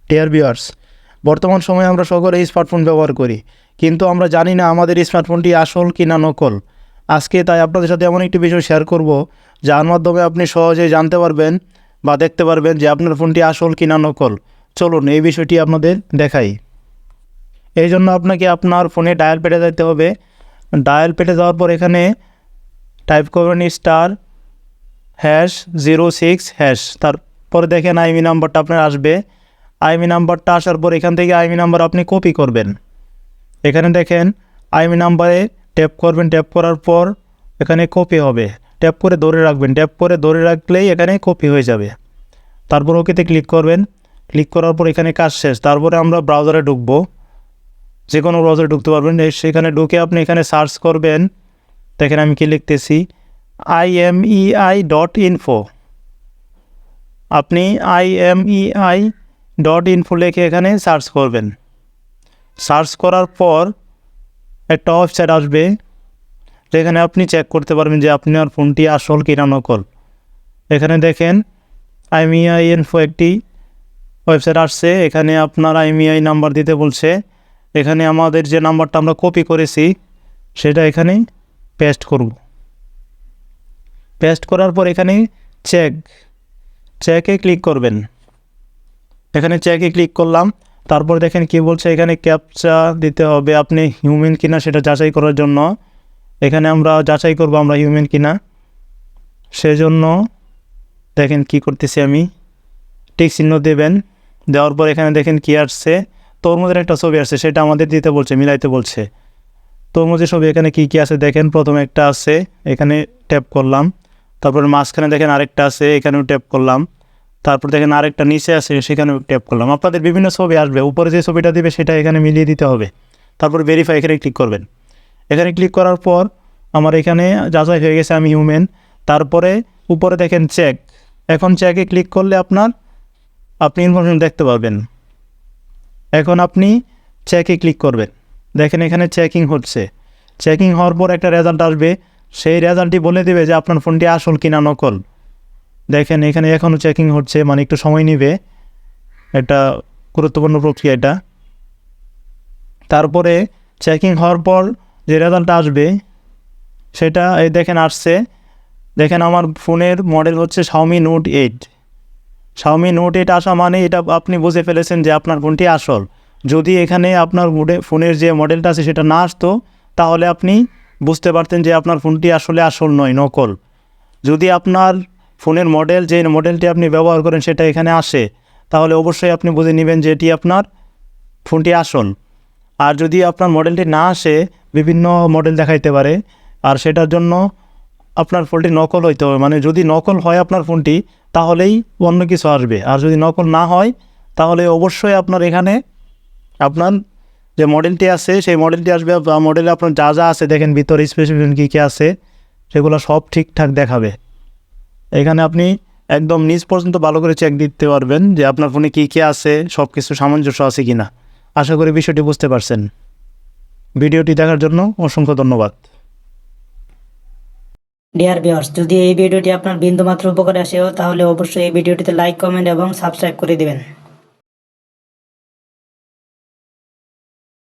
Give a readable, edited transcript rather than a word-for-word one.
Dear viewers, বর্তমান সময়ে আমরা সকলেই স্মার্টফোন ব্যবহার করি, কিন্তু আমরা জানি না আমাদের স্মার্টফোনটি আসল কি না নকল। আজকে তাই আপনাদের সাথে এমন একটি বিষয় শেয়ার করব, যার মাধ্যমে আপনি সহজেই জানতে পারবেন বা দেখতে পারবেন যে আপনার ফোনটি আসল কি না নকল। চলুন এই বিষয়টি আপনাদের দেখাই। এই জন্য আপনাকে আপনার ফোনে ডায়াল প্যাডে যেতে হবে। ডায়াল প্যাডে যাওয়ার পর এখানে টাইপ করবেন *#06#। তারপরে দেখেন আইএমই নাম্বারটা আপনার আসবে। আইএমই নাম্বারটা আসার পর এখান থেকে আইএমই নাম্বার আপনি কপি করবেন। এখানে দেখেন আইএমই নাম্বারে ট্যাপ করবেন, ট্যাপ করার পর এখানে কপি হবে। ট্যাপ করে ধরে রাখবেন, ট্যাপ করে ধরে রাখলেই এখানে কপি হয়ে যাবে। তারপর ওকেতে ক্লিক করবেন। ক্লিক করার পর এখানে কাজ শেষ। তারপরে আমরা ব্রাউজারে ঢুকবো, যে কোনো ব্রাউজারে ঢুকতে পারবেন। সেখানে ঢুকে আপনি এখানে সার্চ করবেন। দেখেন আমি কি লিখতেছি, imei.info। আপনি imei.info লিখে এখানে সার্চ করবেন। সার্চ করার পর একটা ওয়েবসাইট আসবে, যেখানে আপনি চেক করতে পারবেন যে আপনার ফোনটি আসল কি না নকল। এখানে দেখেন imei.info একটি ওয়েবসাইট আসছে। এখানে আপনার imei নাম্বার দিতে বলছে। এখানে আমাদের যে নাম্বারটা আমরা কপি করেছি সেটা এখানে পেস্ট করব। পেস্ট করার পর এখানে চেকে ক্লিক করবেন। এখানে চেকে ক্লিক করলাম। তারপর দেখেন কি বলছে, এখানে ক্যাপচা দিতে হবে আপনি হিউম্যান কিনা সেটা যাচাই করার জন্য। এখানে আমরা যাচাই করব আমরা হিউম্যান কিনা। সেজন্য দেখেন কি করতেছি আমি, টিক চিহ্ন দেবেন। দেওয়ার পর এখানে দেখেন কি আসছে, তরমুজের একটা ছবি আসছে, সেটা আমাদের দিতে বলছে, মিলাইতে বলছে। তরমুজের ছবি এখানে কি আছে দেখেন, প্রথমে একটা আছে, এখানে ট্যাপ করলাম। তারপর মাঝখানে দেখেন আরেকটা আছে, এখানেও ট্যাপ করলাম। তারপর দেখেন আরেকটা নিচে আছে, সেখানেও ট্যাপ করলাম। আপনাদের বিভিন্ন ছবি আসবে, উপরে যে ছবিটা দিবে সেটা এখানে মিলিয়ে দিতে হবে। তারপর ভেরিফাই এখানে ক্লিক করবেন। এখানে ক্লিক করার পর আমার এখানে যাচাই হয়ে গেছে আমি হিউম্যান। তারপরে উপরে দেখেন চেক। এখন চেকে ক্লিক করলে আপনি ইনফরমেশন দেখতে পারবেন। এখন আপনি চেকে ক্লিক করবেন। দেখেন এখানে চেকিং হচ্ছে। চেকিং হওয়ার পর একটা রেজাল্ট আসবে, সেই রেজাল্টটি বলে দেবে যে আপনার ফোনটি আসল কিনা নকল। দেখেন এখানে এখনও চেকিং হচ্ছে, মানে একটু সময় নেবে, এটা গুরুত্বপূর্ণ প্রক্রিয়া এটা। তারপরে চেকিং হওয়ার পর যে রেজাল্টটা আসবে সেটা এই দেখেন আসছে। দেখেন আমার ফোনের মডেল হচ্ছে Xiaomi Note 8। Xiaomi Note 8 আসা মানে এটা আপনি বুঝে ফেলেছেন যে আপনার ফোনটি আসল। যদি এখানে আপনার ফোনের যে মডেলটা আছে সেটা না আসতো, তাহলে আপনি বুঝতে পারতেন যে আপনার ফোনটি আসলে আসল নয়, নকল। যদি আপনার ফোনের মডেল, যে মডেলটি আপনি ব্যবহার করেন সেটা এখানে আসে, তাহলে অবশ্যই আপনি বুঝে নেবেন যে এটি আপনার ফোনটি আসল। আর যদি আপনার মডেলটি না আসে, বিভিন্ন মডেল দেখাইতে পারে, আর সেটার জন্য আপনার ফোনটি নকল হইতে হবে। মানে যদি নকল হয় আপনার ফোনটি, তাহলেই অন্য কিছু আসবে। আর যদি নকল না হয়, তাহলে অবশ্যই আপনার এখানে আপনার যে মডেলটি আছে সেই মডেলটি আসবে, বা মডেলে আপনার যা যা আছে দেখেন ভিতরে স্পেসিফিকেশন কী কী আছে সেগুলো সব ঠিকঠাক দেখাবে। এখানে আপনি একদম নিচ পর্যন্ত ভালো করে চেক দিতে পারবেন যে আপনার ফোনে কী কী আছে, সব কিছু সামঞ্জস্য আছে কি না। আশা করি বিষয়টি বুঝতে পারছেন। ভিডিওটি দেখার জন্য অসংখ্য ধন্যবাদ। ডিয়ার ভিউয়ার্স, যদি এই ভিডিওটি আপনার বিন্দুমাত্র উপকারে আসে তাহলে অবশ্যই এই ভিডিওটিতে লাইক, কমেন্ট এবং সাবস্ক্রাইব করে দিবেন।